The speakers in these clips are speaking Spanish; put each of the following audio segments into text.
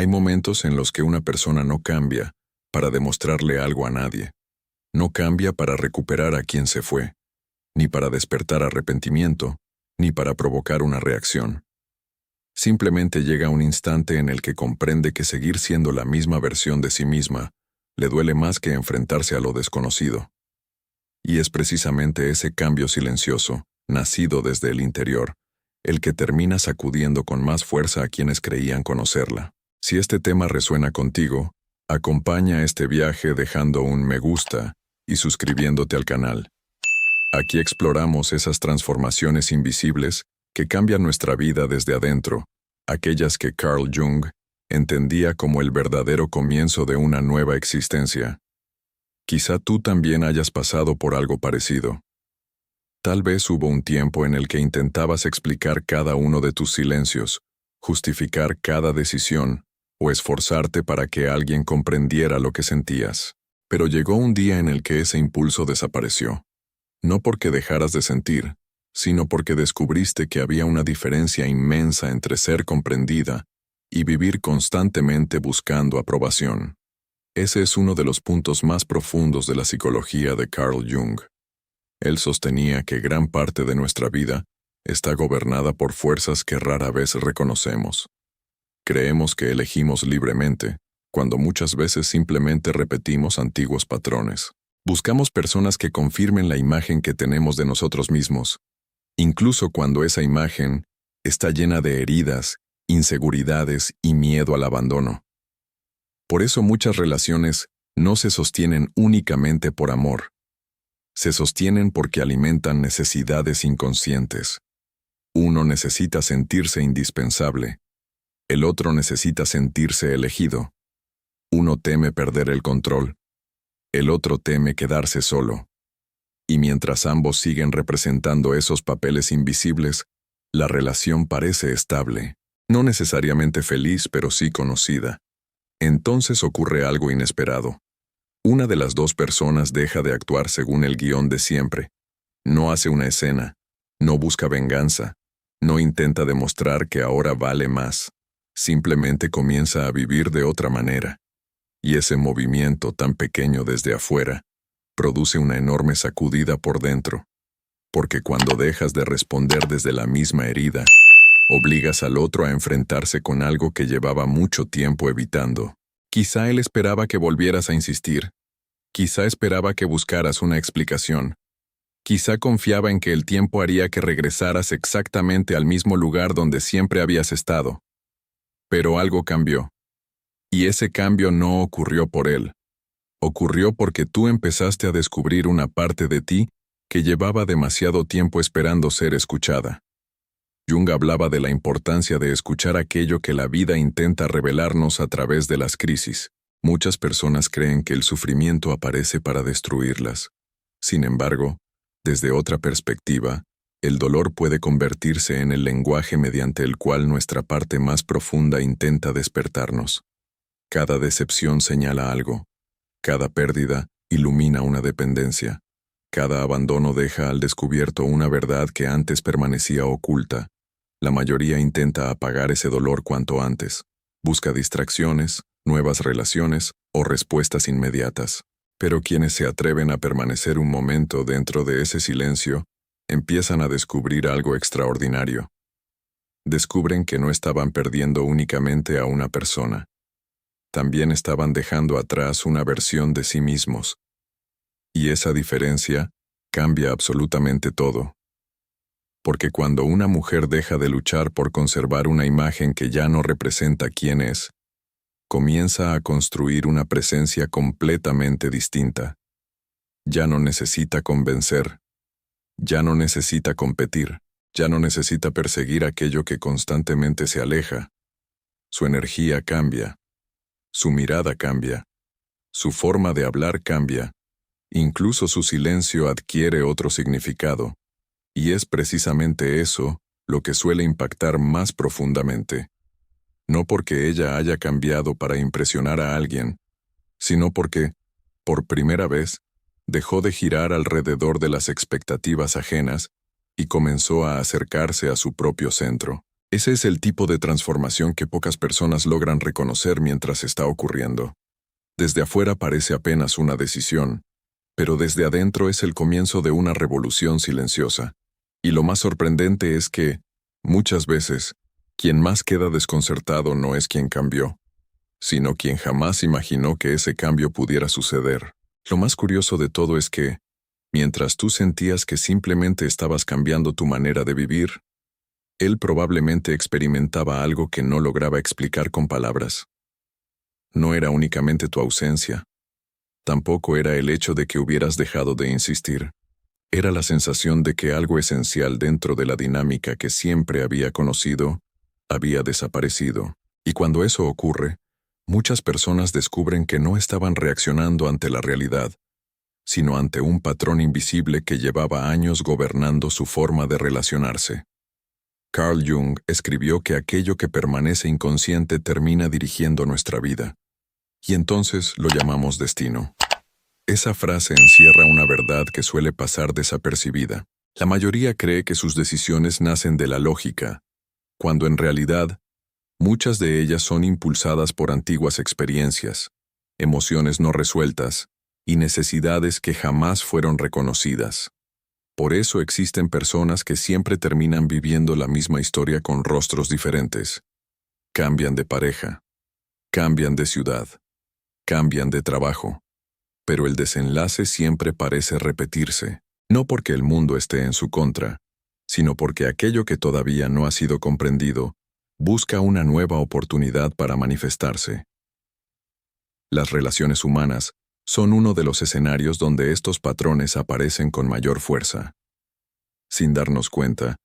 Hay momentos en los que una persona no cambia para demostrarle algo a nadie. No cambia para recuperar a quien se fue, ni para despertar arrepentimiento, ni para provocar una reacción. Simplemente llega un instante en el que comprende que seguir siendo la misma versión de sí misma le duele más que enfrentarse a lo desconocido. Y es precisamente ese cambio silencioso, nacido desde el interior, el que termina sacudiendo con más fuerza a quienes creían conocerla. Si este tema resuena contigo, acompaña este viaje dejando un me gusta y suscribiéndote al canal. Aquí exploramos esas transformaciones invisibles que cambian nuestra vida desde adentro, aquellas que Carl Jung entendía como el verdadero comienzo de una nueva existencia. Quizá tú también hayas pasado por algo parecido. Tal vez hubo un tiempo en el que intentabas explicar cada uno de tus silencios, justificar cada decisión, o esforzarte para que alguien comprendiera lo que sentías. Pero llegó un día en el que ese impulso desapareció. No porque dejaras de sentir, sino porque descubriste que había una diferencia inmensa entre ser comprendida y vivir constantemente buscando aprobación. Ese es uno de los puntos más profundos de la psicología de Carl Jung. Él sostenía que gran parte de nuestra vida está gobernada por fuerzas que rara vez reconocemos. Creemos que elegimos libremente, cuando muchas veces simplemente repetimos antiguos patrones. Buscamos personas que confirmen la imagen que tenemos de nosotros mismos, incluso cuando esa imagen está llena de heridas, inseguridades y miedo al abandono. Por eso muchas relaciones no se sostienen únicamente por amor. Se sostienen porque alimentan necesidades inconscientes. Uno necesita sentirse indispensable. El otro necesita sentirse elegido. Uno teme perder el control. El otro teme quedarse solo. Y mientras ambos siguen representando esos papeles invisibles, la relación parece estable. No necesariamente feliz, pero sí conocida. Entonces ocurre algo inesperado. Una de las dos personas deja de actuar según el guión de siempre. No hace una escena. No busca venganza. No intenta demostrar que ahora vale más. Simplemente comienza a vivir de otra manera. Y ese movimiento tan pequeño desde afuera produce una enorme sacudida por dentro. Porque cuando dejas de responder desde la misma herida, obligas al otro a enfrentarse con algo que llevaba mucho tiempo evitando. Quizá él esperaba que volvieras a insistir. Quizá esperaba que buscaras una explicación. Quizá confiaba en que el tiempo haría que regresaras exactamente al mismo lugar donde siempre habías estado. Pero algo cambió. Y ese cambio no ocurrió por él. Ocurrió porque tú empezaste a descubrir una parte de ti que llevaba demasiado tiempo esperando ser escuchada. Jung hablaba de la importancia de escuchar aquello que la vida intenta revelarnos a través de las crisis. Muchas personas creen que el sufrimiento aparece para destruirlas. Sin embargo, desde otra perspectiva, el dolor puede convertirse en el lenguaje mediante el cual nuestra parte más profunda intenta despertarnos. Cada decepción señala algo. Cada pérdida ilumina una dependencia. Cada abandono deja al descubierto una verdad que antes permanecía oculta. La mayoría intenta apagar ese dolor cuanto antes. Busca distracciones, nuevas relaciones o respuestas inmediatas. Pero quienes se atreven a permanecer un momento dentro de ese silencio, empiezan a descubrir algo extraordinario. Descubren que no estaban perdiendo únicamente a una persona. También estaban dejando atrás una versión de sí mismos. Y esa diferencia cambia absolutamente todo. Porque cuando una mujer deja de luchar por conservar una imagen que ya no representa quién es, comienza a construir una presencia completamente distinta. Ya no necesita convencer. Ya no necesita competir. Ya no necesita perseguir aquello que constantemente se aleja. Su energía cambia. Su mirada cambia. Su forma de hablar cambia. Incluso su silencio adquiere otro significado. Y es precisamente eso lo que suele impactar más profundamente. No porque ella haya cambiado para impresionar a alguien, sino porque, por primera vez, dejó de girar alrededor de las expectativas ajenas y comenzó a acercarse a su propio centro. Ese es el tipo de transformación que pocas personas logran reconocer mientras está ocurriendo. Desde afuera parece apenas una decisión, pero desde adentro es el comienzo de una revolución silenciosa. Y lo más sorprendente es que, muchas veces, quien más queda desconcertado no es quien cambió, sino quien jamás imaginó que ese cambio pudiera suceder. Lo más curioso de todo es que, mientras tú sentías que simplemente estabas cambiando tu manera de vivir, él probablemente experimentaba algo que no lograba explicar con palabras. No era únicamente tu ausencia, tampoco era el hecho de que hubieras dejado de insistir. Era la sensación de que algo esencial dentro de la dinámica que siempre había conocido, había desaparecido. Y cuando eso ocurre, muchas personas descubren que no estaban reaccionando ante la realidad, sino ante un patrón invisible que llevaba años gobernando su forma de relacionarse. Carl Jung escribió que aquello que permanece inconsciente termina dirigiendo nuestra vida, y entonces lo llamamos destino. Esa frase encierra una verdad que suele pasar desapercibida. La mayoría cree que sus decisiones nacen de la lógica, cuando en realidad, muchas de ellas son impulsadas por antiguas experiencias, emociones no resueltas y necesidades que jamás fueron reconocidas. Por eso existen personas que siempre terminan viviendo la misma historia con rostros diferentes. Cambian de pareja, cambian de ciudad, cambian de trabajo, pero el desenlace siempre parece repetirse, no porque el mundo esté en su contra, sino porque aquello que todavía no ha sido comprendido busca una nueva oportunidad para manifestarse. Las relaciones humanas son uno de los escenarios donde estos patrones aparecen con mayor fuerza. Sin darnos cuenta,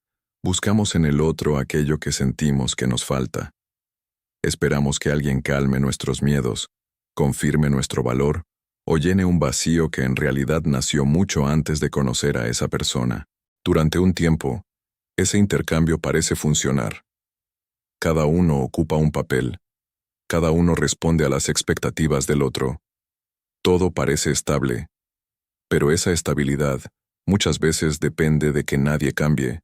buscamos en el otro aquello que sentimos que nos falta. Esperamos que alguien calme nuestros miedos, confirme nuestro valor o llene un vacío que en realidad nació mucho antes de conocer a esa persona. Durante un tiempo, ese intercambio parece funcionar. Cada uno ocupa un papel, cada uno responde a las expectativas del otro. Todo parece estable, pero esa estabilidad muchas veces depende de que nadie cambie.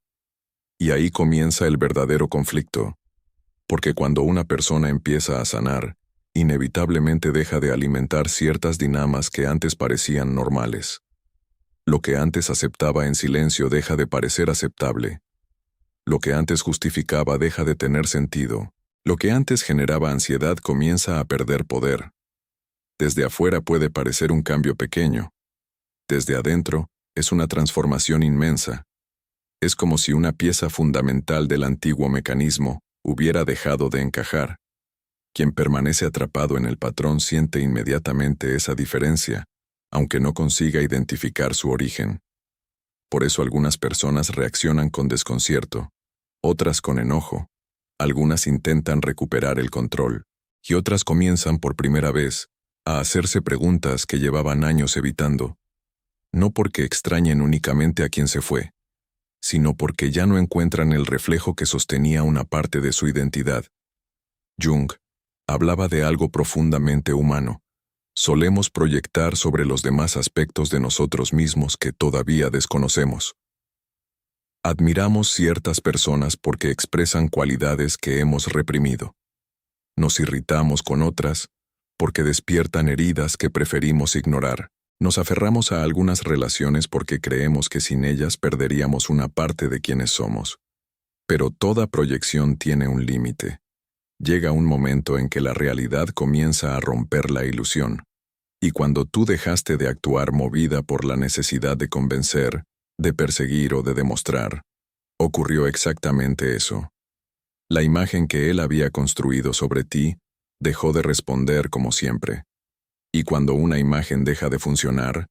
Y ahí comienza el verdadero conflicto, porque cuando una persona empieza a sanar, inevitablemente deja de alimentar ciertas dinámicas que antes parecían normales. Lo que antes aceptaba en silencio deja de parecer aceptable. Lo que antes justificaba deja de tener sentido. Lo que antes generaba ansiedad comienza a perder poder. Desde afuera puede parecer un cambio pequeño. Desde adentro, es una transformación inmensa. Es como si una pieza fundamental del antiguo mecanismo hubiera dejado de encajar. Quien permanece atrapado en el patrón siente inmediatamente esa diferencia, aunque no consiga identificar su origen. Por eso algunas personas reaccionan con desconcierto, otras con enojo, algunas intentan recuperar el control, y otras comienzan por primera vez a hacerse preguntas que llevaban años evitando. No porque extrañen únicamente a quien se fue, sino porque ya no encuentran el reflejo que sostenía una parte de su identidad. Jung hablaba de algo profundamente humano. Solemos proyectar sobre los demás aspectos de nosotros mismos que todavía desconocemos. Admiramos ciertas personas porque expresan cualidades que hemos reprimido. Nos irritamos con otras porque despiertan heridas que preferimos ignorar. Nos aferramos a algunas relaciones porque creemos que sin ellas perderíamos una parte de quienes somos. Pero toda proyección tiene un límite. Llega un momento en que la realidad comienza a romper la ilusión. Y cuando tú dejaste de actuar movida por la necesidad de convencer, de perseguir o de demostrar, ocurrió exactamente eso. La imagen que él había construido sobre ti dejó de responder como siempre. Y cuando una imagen deja de funcionar,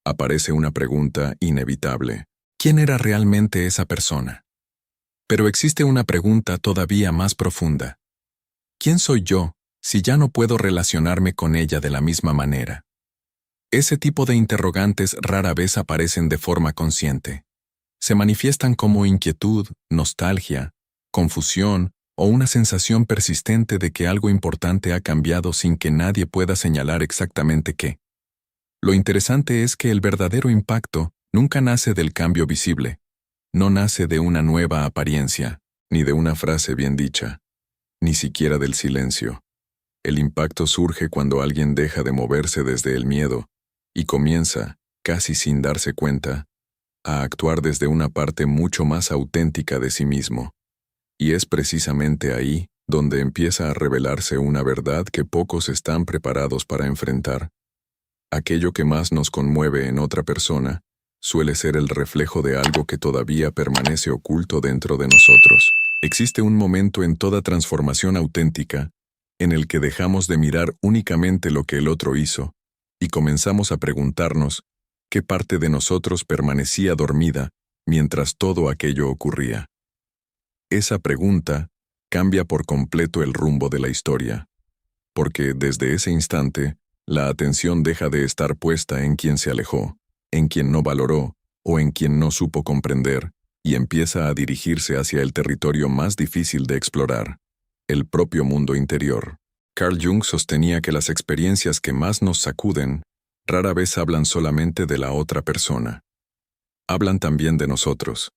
aparece una pregunta inevitable. ¿Quién era realmente esa persona? Pero existe una pregunta todavía más profunda. ¿Quién soy yo si ya no puedo relacionarme con ella de la misma manera? Ese tipo de interrogantes rara vez aparecen de forma consciente. Se manifiestan como inquietud, nostalgia, confusión o una sensación persistente de que algo importante ha cambiado sin que nadie pueda señalar exactamente qué. Lo interesante es que el verdadero impacto nunca nace del cambio visible, no nace de una nueva apariencia, ni de una frase bien dicha, ni siquiera del silencio. El impacto surge cuando alguien deja de moverse desde el miedo y comienza, casi sin darse cuenta, a actuar desde una parte mucho más auténtica de sí mismo. Y es precisamente ahí donde empieza a revelarse una verdad que pocos están preparados para enfrentar. Aquello que más nos conmueve en otra persona suele ser el reflejo de algo que todavía permanece oculto dentro de nosotros. Existe un momento en toda transformación auténtica en el que dejamos de mirar únicamente lo que el otro hizo y comenzamos a preguntarnos qué parte de nosotros permanecía dormida mientras todo aquello ocurría. Esa pregunta cambia por completo el rumbo de la historia, porque desde ese instante, la atención deja de estar puesta en quien se alejó, en quien no valoró o en quien no supo comprender, y empieza a dirigirse hacia el territorio más difícil de explorar, el propio mundo interior. Carl Jung sostenía que las experiencias que más nos sacuden rara vez hablan solamente de la otra persona. Hablan también de nosotros.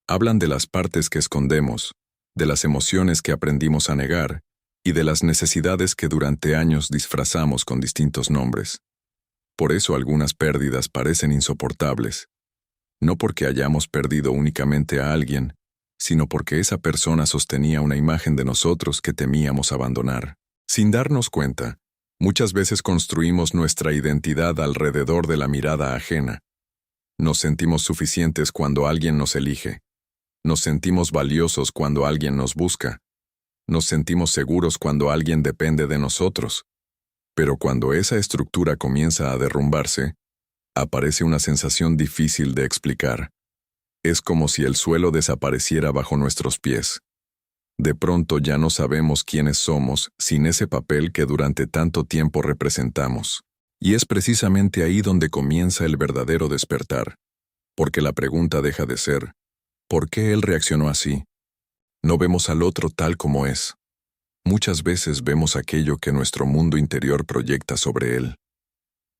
Hablan de las partes que escondemos, de las emociones que aprendimos a negar y de las necesidades que durante años disfrazamos con distintos nombres. Por eso algunas pérdidas parecen insoportables, no porque hayamos perdido únicamente a alguien, sino porque esa persona sostenía una imagen de nosotros que temíamos abandonar. Sin darnos cuenta, muchas veces construimos nuestra identidad alrededor de la mirada ajena. Nos sentimos suficientes cuando alguien nos elige. Nos sentimos valiosos cuando alguien nos busca. Nos sentimos seguros cuando alguien depende de nosotros. Pero cuando esa estructura comienza a derrumbarse, aparece una sensación difícil de explicar. Es como si el suelo desapareciera bajo nuestros pies. De pronto ya no sabemos quiénes somos sin ese papel que durante tanto tiempo representamos. Y es precisamente ahí donde comienza el verdadero despertar. Porque la pregunta deja de ser, ¿por qué él reaccionó así? No vemos al otro tal como es. Muchas veces vemos aquello que nuestro mundo interior proyecta sobre él.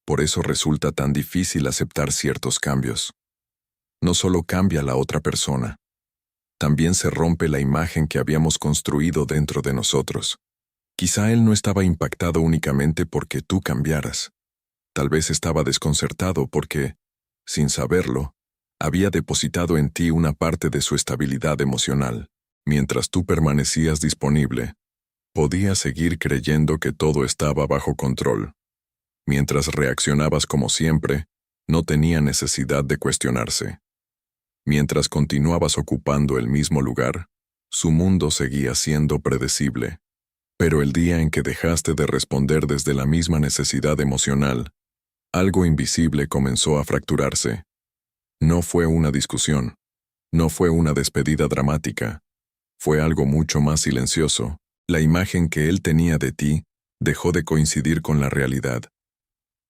Por eso resulta tan difícil aceptar ciertos cambios. No solo cambia la otra persona, también se rompe la imagen que habíamos construido dentro de nosotros. Quizá él no estaba impactado únicamente porque tú cambiaras. Tal vez estaba desconcertado porque, sin saberlo, había depositado en ti una parte de su estabilidad emocional. Mientras tú permanecías disponible, podía seguir creyendo que todo estaba bajo control. Mientras reaccionabas como siempre, no tenía necesidad de cuestionarse. Mientras continuabas ocupando el mismo lugar, su mundo seguía siendo predecible. Pero el día en que dejaste de responder desde la misma necesidad emocional, algo invisible comenzó a fracturarse. No fue una discusión, no fue una despedida dramática, fue algo mucho más silencioso. La imagen que él tenía de ti dejó de coincidir con la realidad.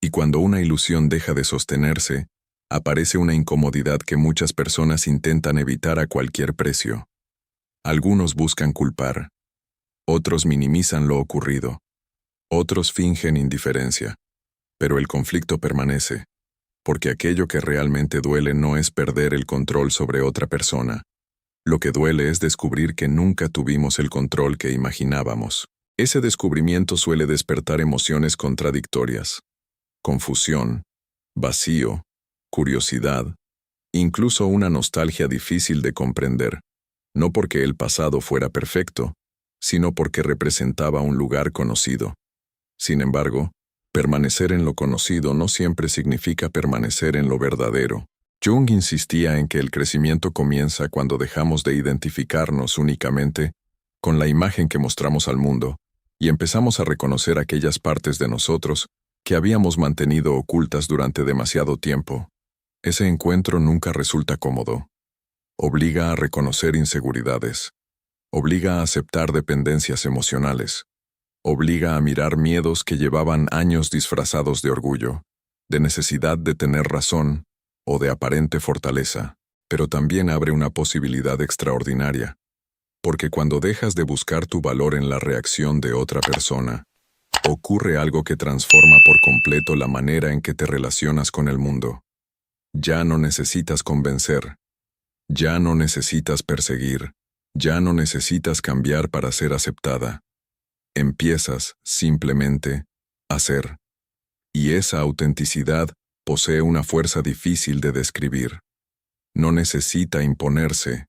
Y cuando una ilusión deja de sostenerse, aparece una incomodidad que muchas personas intentan evitar a cualquier precio. Algunos buscan culpar, otros minimizan lo ocurrido, otros fingen indiferencia, pero el conflicto permanece, porque aquello que realmente duele no es perder el control sobre otra persona. Lo que duele es descubrir que nunca tuvimos el control que imaginábamos. Ese descubrimiento suele despertar emociones contradictorias: confusión, vacío, curiosidad, incluso una nostalgia difícil de comprender, no porque el pasado fuera perfecto, sino porque representaba un lugar conocido. Sin embargo, permanecer en lo conocido no siempre significa permanecer en lo verdadero. Jung insistía en que el crecimiento comienza cuando dejamos de identificarnos únicamente con la imagen que mostramos al mundo y empezamos a reconocer aquellas partes de nosotros que habíamos mantenido ocultas durante demasiado tiempo. Ese encuentro nunca resulta cómodo. Obliga a reconocer inseguridades. Obliga a aceptar dependencias emocionales. Obliga a mirar miedos que llevaban años disfrazados de orgullo, de necesidad de tener razón o de aparente fortaleza. Pero también abre una posibilidad extraordinaria. Porque cuando dejas de buscar tu valor en la reacción de otra persona, ocurre algo que transforma por completo la manera en que te relacionas con el mundo. Ya no necesitas convencer. Ya no necesitas perseguir. Ya no necesitas cambiar para ser aceptada. Empiezas, simplemente, a ser. Y esa autenticidad posee una fuerza difícil de describir. No necesita imponerse,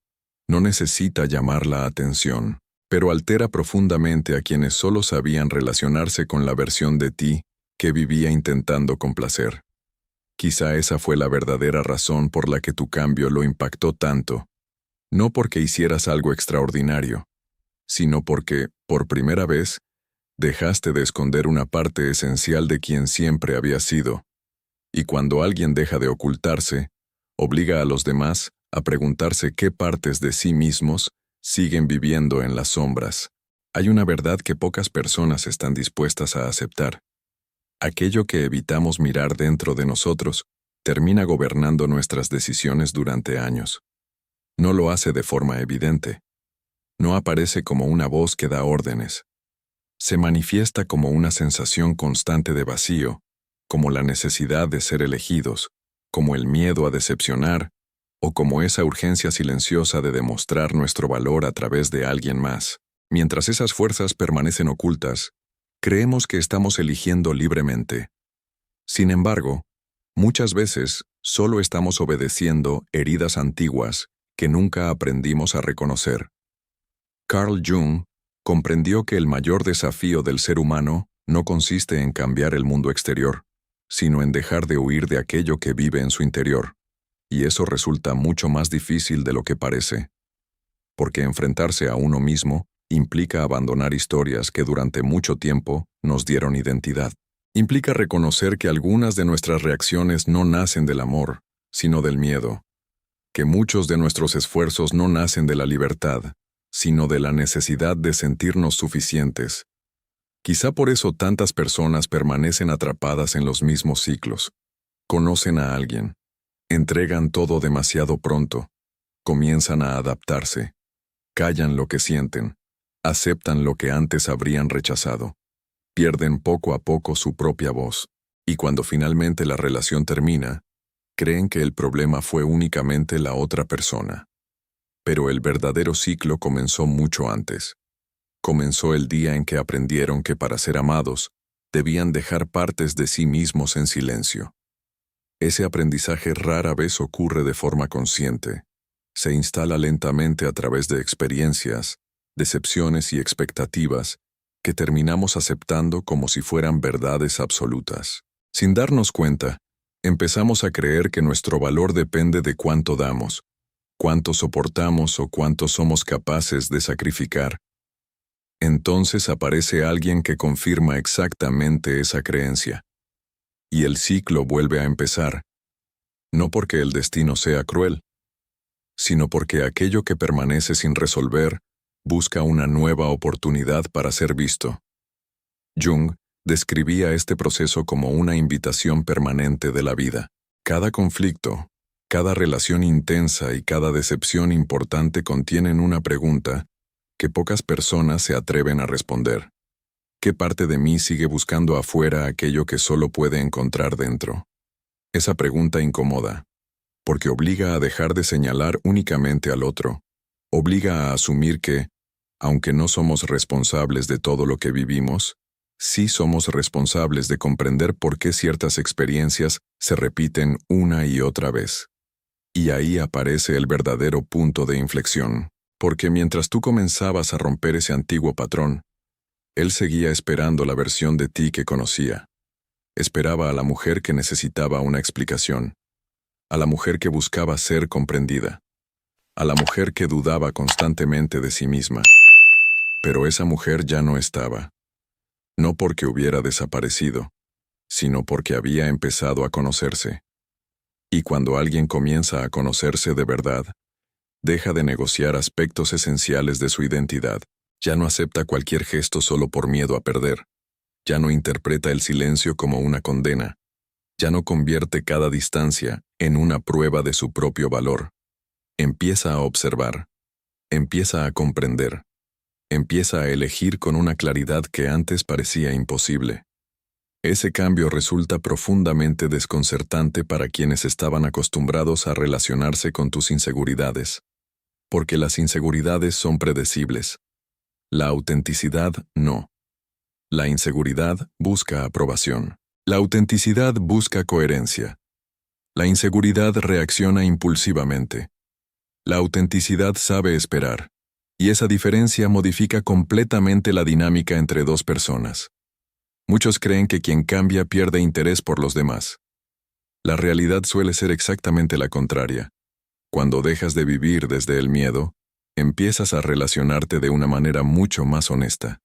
no necesita llamar la atención, pero altera profundamente a quienes solo sabían relacionarse con la versión de ti que vivía intentando complacer. Quizá esa fue la verdadera razón por la que tu cambio lo impactó tanto, no porque hicieras algo extraordinario, sino porque, por primera vez, dejaste de esconder una parte esencial de quien siempre había sido. Y cuando alguien deja de ocultarse, obliga a los demás a preguntarse qué partes de sí mismos siguen viviendo en las sombras. Hay una verdad que pocas personas están dispuestas a aceptar. Aquello que evitamos mirar dentro de nosotros termina gobernando nuestras decisiones durante años. No lo hace de forma evidente. No aparece como una voz que da órdenes. Se manifiesta como una sensación constante de vacío, como la necesidad de ser elegidos, como el miedo a decepcionar, o como esa urgencia silenciosa de demostrar nuestro valor a través de alguien más. Mientras esas fuerzas permanecen ocultas, creemos que estamos eligiendo libremente. Sin embargo, muchas veces solo estamos obedeciendo heridas antiguas que nunca aprendimos a reconocer. Carl Jung comprendió que el mayor desafío del ser humano no consiste en cambiar el mundo exterior, sino en dejar de huir de aquello que vive en su interior. Y eso resulta mucho más difícil de lo que parece, porque enfrentarse a uno mismo implica abandonar historias que durante mucho tiempo nos dieron identidad. Implica reconocer que algunas de nuestras reacciones no nacen del amor, sino del miedo, que muchos de nuestros esfuerzos no nacen de la libertad, sino de la necesidad de sentirnos suficientes. Quizá por eso tantas personas permanecen atrapadas en los mismos ciclos. Conocen a alguien, entregan todo demasiado pronto, comienzan a adaptarse, callan lo que sienten, aceptan lo que antes habrían rechazado, pierden poco a poco su propia voz, y cuando finalmente la relación termina, creen que el problema fue únicamente la otra persona. Pero el verdadero ciclo comenzó mucho antes. Comenzó el día en que aprendieron que para ser amados, debían dejar partes de sí mismos en silencio. Ese aprendizaje rara vez ocurre de forma consciente. Se instala lentamente a través de experiencias, decepciones y expectativas que terminamos aceptando como si fueran verdades absolutas. Sin darnos cuenta, empezamos a creer que nuestro valor depende de cuánto damos, cuánto soportamos o cuánto somos capaces de sacrificar. Entonces aparece alguien que confirma exactamente esa creencia. Y el ciclo vuelve a empezar, no porque el destino sea cruel, sino porque aquello que permanece sin resolver busca una nueva oportunidad para ser visto. Jung describía este proceso como una invitación permanente de la vida. Cada conflicto, cada relación intensa y cada decepción importante contienen una pregunta que pocas personas se atreven a responder. ¿Qué parte de mí sigue buscando afuera aquello que solo puede encontrar dentro? Esa pregunta incomoda, porque obliga a dejar de señalar únicamente al otro, obliga a asumir que, aunque no somos responsables de todo lo que vivimos, sí somos responsables de comprender por qué ciertas experiencias se repiten una y otra vez. Y ahí aparece el verdadero punto de inflexión, porque mientras tú comenzabas a romper ese antiguo patrón, él seguía esperando la versión de ti que conocía. Esperaba a la mujer que necesitaba una explicación, a la mujer que buscaba ser comprendida, a la mujer que dudaba constantemente de sí misma. Pero esa mujer ya no estaba. No porque hubiera desaparecido, sino porque había empezado a conocerse. Y cuando alguien comienza a conocerse de verdad, deja de negociar aspectos esenciales de su identidad. Ya no acepta cualquier gesto solo por miedo a perder. Ya no interpreta el silencio como una condena. Ya no convierte cada distancia en una prueba de su propio valor. Empieza a observar. Empieza a comprender. Empieza a elegir con una claridad que antes parecía imposible. Ese cambio resulta profundamente desconcertante para quienes estaban acostumbrados a relacionarse con tus inseguridades. Porque las inseguridades son predecibles. La autenticidad no. La inseguridad busca aprobación. La autenticidad busca coherencia. La inseguridad reacciona impulsivamente. La autenticidad sabe esperar. Y esa diferencia modifica completamente la dinámica entre dos personas. Muchos creen que quien cambia pierde interés por los demás. La realidad suele ser exactamente la contraria. Cuando dejas de vivir desde el miedo, empiezas a relacionarte de una manera mucho más honesta.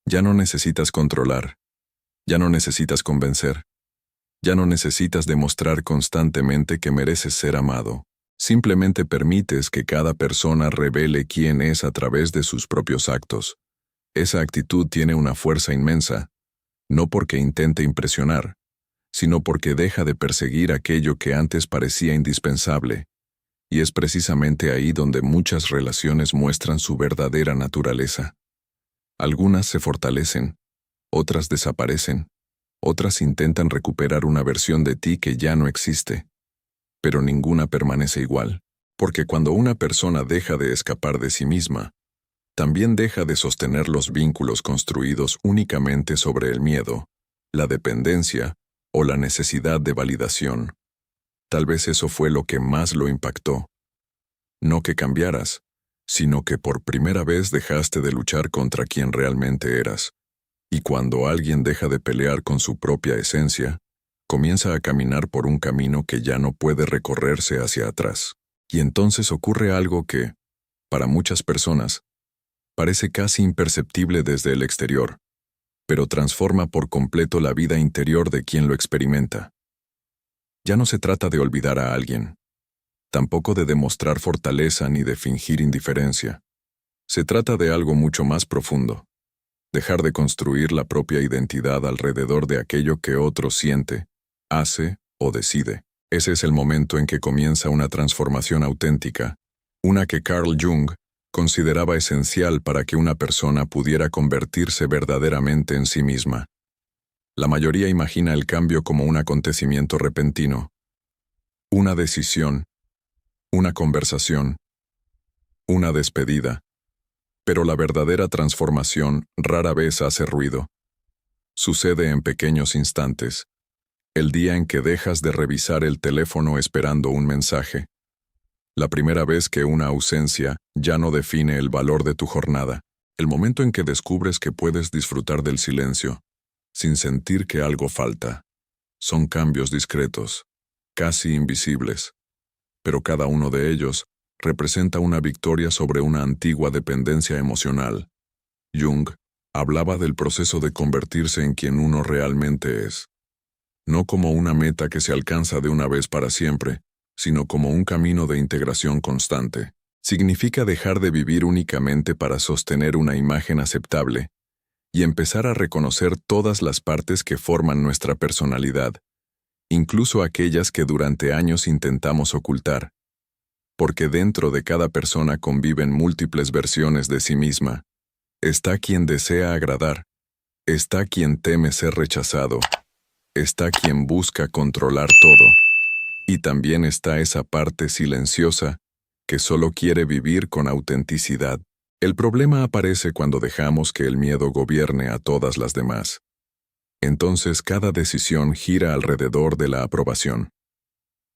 Ya no necesitas controlar. Ya no necesitas convencer. Ya no necesitas demostrar constantemente que mereces ser amado. Simplemente permites que cada persona revele quién es a través de sus propios actos. Esa actitud tiene una fuerza inmensa, no porque intente impresionar, sino porque deja de perseguir aquello que antes parecía indispensable. Y es precisamente ahí donde muchas relaciones muestran su verdadera naturaleza. Algunas se fortalecen, otras desaparecen, otras intentan recuperar una versión de ti que ya no existe. Pero ninguna permanece igual, porque cuando una persona deja de escapar de sí misma, también deja de sostener los vínculos construidos únicamente sobre el miedo, la dependencia o la necesidad de validación. Tal vez eso fue lo que más lo impactó. No que cambiaras, sino que por primera vez dejaste de luchar contra quien realmente eras. Y cuando alguien deja de pelear con su propia esencia, comienza a caminar por un camino que ya no puede recorrerse hacia atrás. Y entonces ocurre algo que, para muchas personas, parece casi imperceptible desde el exterior, pero transforma por completo la vida interior de quien lo experimenta. Ya no se trata de olvidar a alguien, tampoco de demostrar fortaleza ni de fingir indiferencia. Se trata de algo mucho más profundo. Dejar de construir la propia identidad alrededor de aquello que otro siente, hace o decide. Ese es el momento en que comienza una transformación auténtica, una que Carl Jung consideraba esencial para que una persona pudiera convertirse verdaderamente en sí misma. La mayoría imagina el cambio como un acontecimiento repentino, una decisión, una conversación, una despedida. Pero la verdadera transformación rara vez hace ruido. Sucede en pequeños instantes. El día en que dejas de revisar el teléfono esperando un mensaje. La primera vez que una ausencia ya no define el valor de tu jornada. El momento en que descubres que puedes disfrutar del silencio, sin sentir que algo falta. Son cambios discretos, casi invisibles. Pero cada uno de ellos representa una victoria sobre una antigua dependencia emocional. Jung hablaba del proceso de convertirse en quien uno realmente es. No como una meta que se alcanza de una vez para siempre, sino como un camino de integración constante. Significa dejar de vivir únicamente para sostener una imagen aceptable y empezar a reconocer todas las partes que forman nuestra personalidad, incluso aquellas que durante años intentamos ocultar. Porque dentro de cada persona conviven múltiples versiones de sí misma. Está quien desea agradar, está quien teme ser rechazado, está quien busca controlar todo, y también está esa parte silenciosa que solo quiere vivir con autenticidad. El problema aparece cuando dejamos que el miedo gobierne a todas las demás. Entonces cada decisión gira alrededor de la aprobación.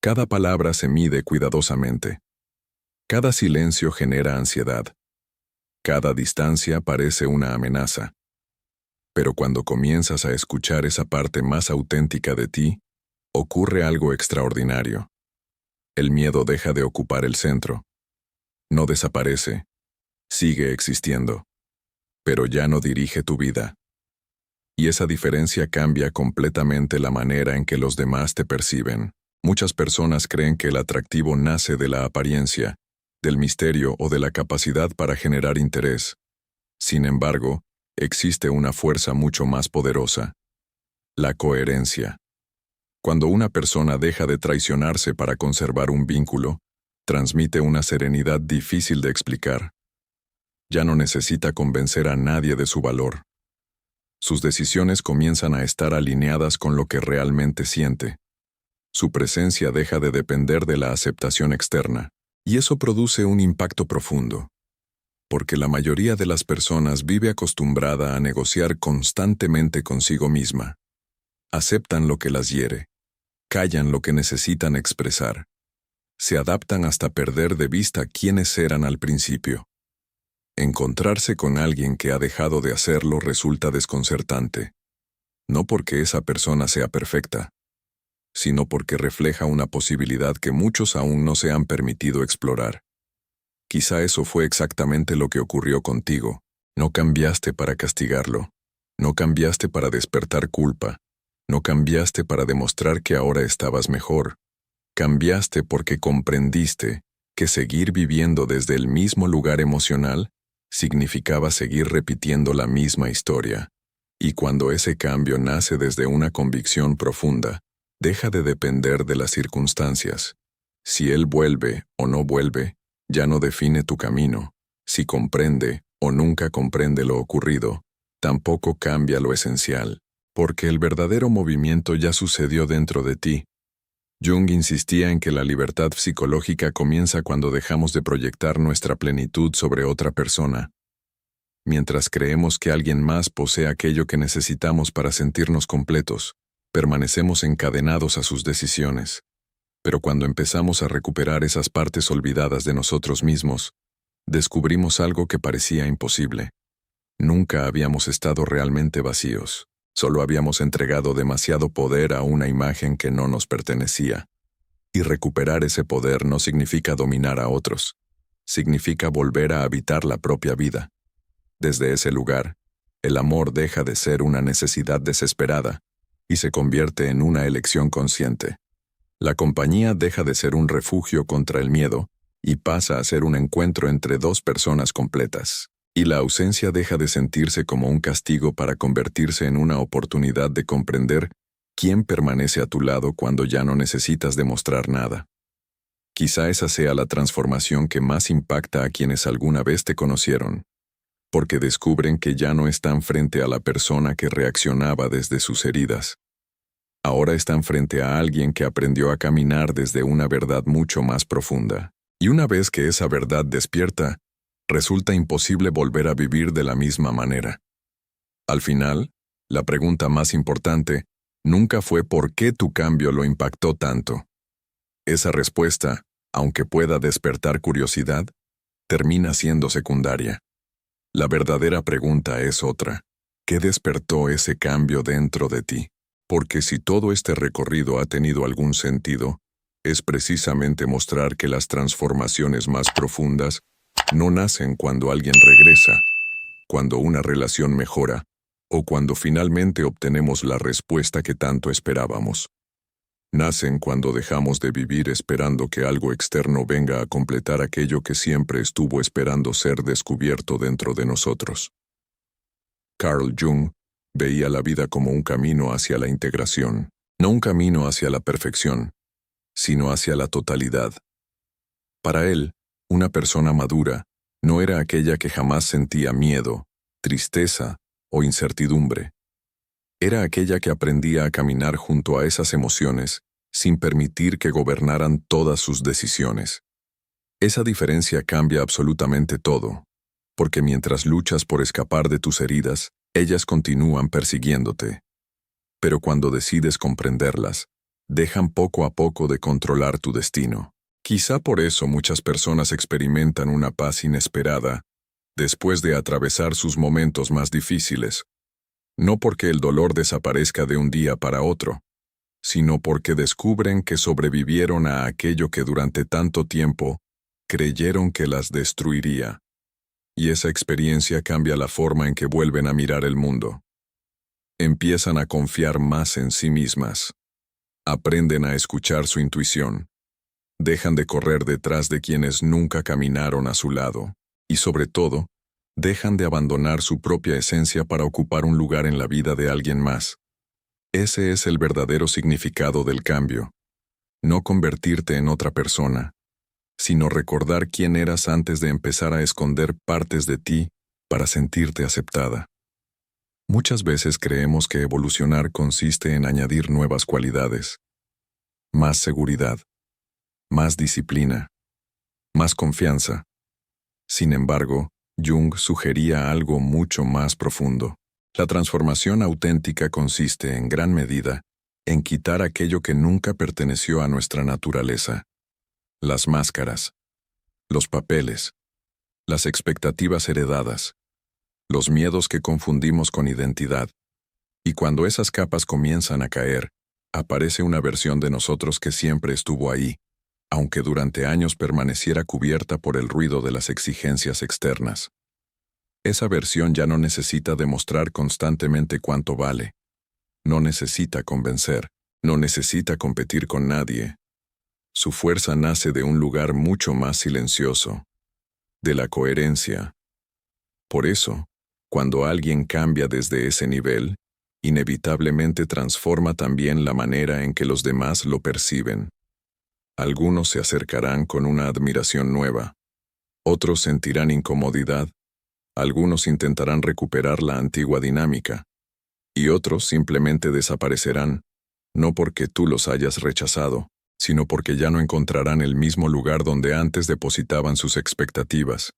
Cada palabra se mide cuidadosamente. Cada silencio genera ansiedad. Cada distancia parece una amenaza. Pero cuando comienzas a escuchar esa parte más auténtica de ti, ocurre algo extraordinario. El miedo deja de ocupar el centro. No desaparece. Sigue existiendo. Pero ya no dirige tu vida. Y esa diferencia cambia completamente la manera en que los demás te perciben. Muchas personas creen que el atractivo nace de la apariencia, del misterio o de la capacidad para generar interés. Sin embargo, existe una fuerza mucho más poderosa: la coherencia. Cuando una persona deja de traicionarse para conservar un vínculo, transmite una serenidad difícil de explicar. Ya no necesita convencer a nadie de su valor. Sus decisiones comienzan a estar alineadas con lo que realmente siente. Su presencia deja de depender de la aceptación externa, Y eso produce un impacto profundo, porque la mayoría de las personas vive acostumbrada a negociar constantemente consigo misma. Aceptan lo que las hiere, callan lo que necesitan expresar, se adaptan hasta perder de vista quiénes eran al principio. Encontrarse con alguien que ha dejado de hacerlo resulta desconcertante, no porque esa persona sea perfecta, sino porque refleja una posibilidad que muchos aún no se han permitido explorar. Quizá eso fue exactamente lo que ocurrió contigo. No cambiaste para castigarlo, no cambiaste para despertar culpa, no cambiaste para demostrar que ahora estabas mejor. Cambiaste porque comprendiste que seguir viviendo desde el mismo lugar emocional significaba seguir repitiendo la misma historia. Y cuando ese cambio nace desde una convicción profunda, deja de depender de las circunstancias. Si él vuelve o no vuelve, ya no define tu camino. Si comprende o nunca comprende lo ocurrido, tampoco cambia lo esencial, porque el verdadero movimiento ya sucedió dentro de ti. Jung insistía en que la libertad psicológica comienza cuando dejamos de proyectar nuestra plenitud sobre otra persona. Mientras creemos que alguien más posee aquello que necesitamos para sentirnos completos, permanecemos encadenados a sus decisiones. Pero cuando empezamos a recuperar esas partes olvidadas de nosotros mismos, descubrimos algo que parecía imposible. Nunca habíamos estado realmente vacíos. Solo habíamos entregado demasiado poder a una imagen que no nos pertenecía. Y recuperar ese poder no significa dominar a otros. Significa volver a habitar la propia vida. Desde ese lugar, el amor deja de ser una necesidad desesperada y se convierte en una elección consciente. La compañía deja de ser un refugio contra el miedo y pasa a ser un encuentro entre dos personas completas. Y la ausencia deja de sentirse como un castigo para convertirse en una oportunidad de comprender quién permanece a tu lado cuando ya no necesitas demostrar nada. Quizá esa sea la transformación que más impacta a quienes alguna vez te conocieron, porque descubren que ya no están frente a la persona que reaccionaba desde sus heridas. Ahora están frente a alguien que aprendió a caminar desde una verdad mucho más profunda. Y una vez que esa verdad despierta, resulta imposible volver a vivir de la misma manera. Al final, la pregunta más importante nunca fue por qué tu cambio lo impactó tanto. Esa respuesta, aunque pueda despertar curiosidad, termina siendo secundaria. La verdadera pregunta es otra. ¿Qué despertó ese cambio dentro de ti? Porque si todo este recorrido ha tenido algún sentido, es precisamente mostrar que las transformaciones más profundas no nacen cuando alguien regresa, cuando una relación mejora, o cuando finalmente obtenemos la respuesta que tanto esperábamos. Nacen cuando dejamos de vivir esperando que algo externo venga a completar aquello que siempre estuvo esperando ser descubierto dentro de nosotros. Carl Jung veía la vida como un camino hacia la integración, no un camino hacia la perfección, sino hacia la totalidad. Para él, una persona madura no era aquella que jamás sentía miedo, tristeza o incertidumbre. Era aquella que aprendía a caminar junto a esas emociones sin permitir que gobernaran todas sus decisiones. Esa diferencia cambia absolutamente todo, porque mientras luchas por escapar de tus heridas, ellas continúan persiguiéndote. Pero cuando decides comprenderlas, dejan poco a poco de controlar tu destino. Quizá por eso muchas personas experimentan una paz inesperada después de atravesar sus momentos más difíciles. No porque el dolor desaparezca de un día para otro, sino porque descubren que sobrevivieron a aquello que durante tanto tiempo creyeron que las destruiría. Y esa experiencia cambia la forma en que vuelven a mirar el mundo. Empiezan a confiar más en sí mismas. Aprenden a escuchar su intuición. Dejan de correr detrás de quienes nunca caminaron a su lado. Y sobre todo, dejan de abandonar su propia esencia para ocupar un lugar en la vida de alguien más. Ese es el verdadero significado del cambio. No convertirte en otra persona, sino recordar quién eras antes de empezar a esconder partes de ti para sentirte aceptada. Muchas veces creemos que evolucionar consiste en añadir nuevas cualidades, más seguridad, más disciplina, más confianza. Sin embargo, Jung sugería algo mucho más profundo. La transformación auténtica consiste, en gran medida, en quitar aquello que nunca perteneció a nuestra naturaleza. Las máscaras, los papeles, las expectativas heredadas, los miedos que confundimos con identidad. Y cuando esas capas comienzan a caer, aparece una versión de nosotros que siempre estuvo ahí, aunque durante años permaneciera cubierta por el ruido de las exigencias externas. Esa versión ya no necesita demostrar constantemente cuánto vale. No necesita convencer, no necesita competir con nadie. Su fuerza nace de un lugar mucho más silencioso, de la coherencia. Por eso, cuando alguien cambia desde ese nivel, inevitablemente transforma también la manera en que los demás lo perciben. Algunos se acercarán con una admiración nueva, otros sentirán incomodidad, algunos intentarán recuperar la antigua dinámica, y otros simplemente desaparecerán, no porque tú los hayas rechazado, sino porque ya no encontrarán el mismo lugar donde antes depositaban sus expectativas.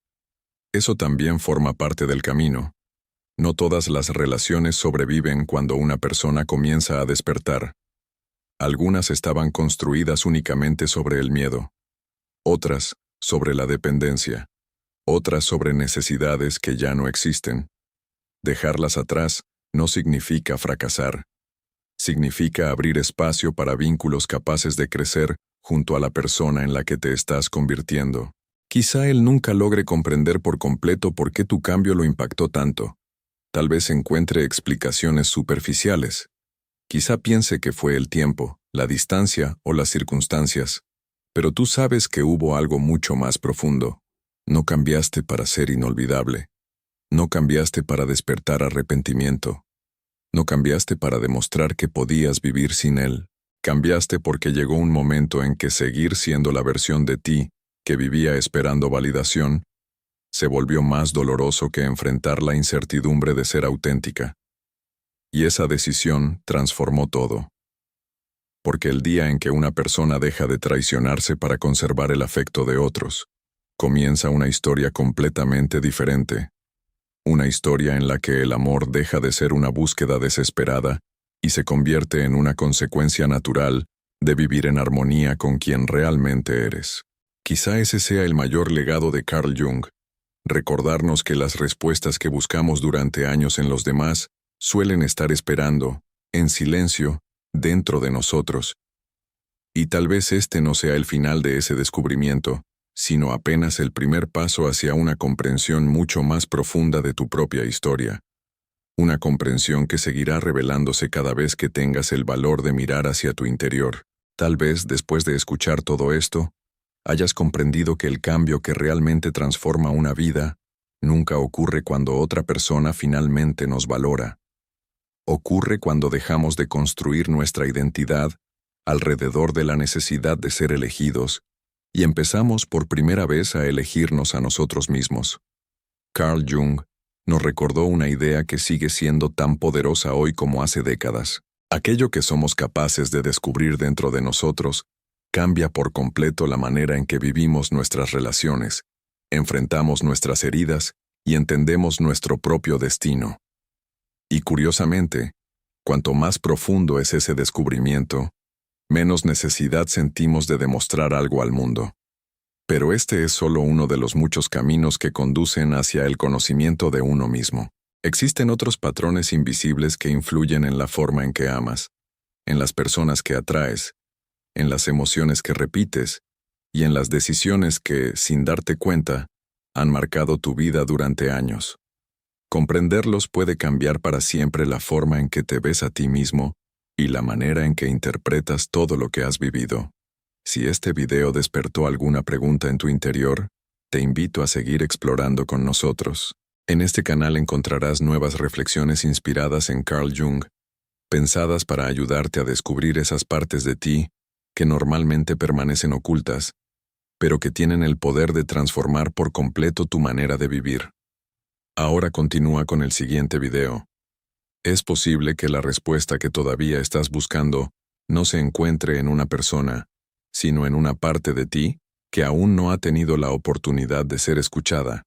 Eso también forma parte del camino. No todas las relaciones sobreviven cuando una persona comienza a despertar. Algunas estaban construidas únicamente sobre el miedo, otras sobre la dependencia, otras sobre necesidades que ya no existen. Dejarlas atrás no significa fracasar. Significa abrir espacio para vínculos capaces de crecer junto a la persona en la que te estás convirtiendo. Quizá él nunca logre comprender por completo por qué tu cambio lo impactó tanto. Tal vez encuentre explicaciones superficiales. Quizá piense que fue el tiempo, la distancia o las circunstancias. Pero tú sabes que hubo algo mucho más profundo. No cambiaste para ser inolvidable. No cambiaste para despertar arrepentimiento. No cambiaste para demostrar que podías vivir sin él. Cambiaste porque llegó un momento en que seguir siendo la versión de ti, que vivía esperando validación, se volvió más doloroso que enfrentar la incertidumbre de ser auténtica. Y esa decisión transformó todo. Porque el día en que una persona deja de traicionarse para conservar el afecto de otros, comienza una historia completamente diferente. Una historia en la que el amor deja de ser una búsqueda desesperada y se convierte en una consecuencia natural de vivir en armonía con quien realmente eres. Quizá ese sea el mayor legado de Carl Jung, recordarnos que las respuestas que buscamos durante años en los demás suelen estar esperando, en silencio, dentro de nosotros. Y tal vez este no sea el final de ese descubrimiento, sino apenas el primer paso hacia una comprensión mucho más profunda de tu propia historia. Una comprensión que seguirá revelándose cada vez que tengas el valor de mirar hacia tu interior. Tal vez, después de escuchar todo esto, hayas comprendido que el cambio que realmente transforma una vida nunca ocurre cuando otra persona finalmente nos valora. Ocurre cuando dejamos de construir nuestra identidad alrededor de la necesidad de ser elegidos y empezamos por primera vez a elegirnos a nosotros mismos. Carl Jung nos recordó una idea que sigue siendo tan poderosa hoy como hace décadas. Aquello que somos capaces de descubrir dentro de nosotros cambia por completo la manera en que vivimos nuestras relaciones, enfrentamos nuestras heridas y entendemos nuestro propio destino. Y curiosamente, cuanto más profundo es ese descubrimiento, menos necesidad sentimos de demostrar algo al mundo. Pero este es solo uno de los muchos caminos que conducen hacia el conocimiento de uno mismo. Existen otros patrones invisibles que influyen en la forma en que amas, en las personas que atraes, en las emociones que repites y en las decisiones que, sin darte cuenta, han marcado tu vida durante años. Comprenderlos puede cambiar para siempre la forma en que te ves a ti mismo y la manera en que interpretas todo lo que has vivido. Si este video despertó alguna pregunta en tu interior, te invito a seguir explorando con nosotros. En este canal encontrarás nuevas reflexiones inspiradas en Carl Jung, pensadas para ayudarte a descubrir esas partes de ti que normalmente permanecen ocultas, pero que tienen el poder de transformar por completo tu manera de vivir. Ahora continúa con el siguiente video. Es posible que la respuesta que todavía estás buscando no se encuentre en una persona, sino en una parte de ti que aún no ha tenido la oportunidad de ser escuchada,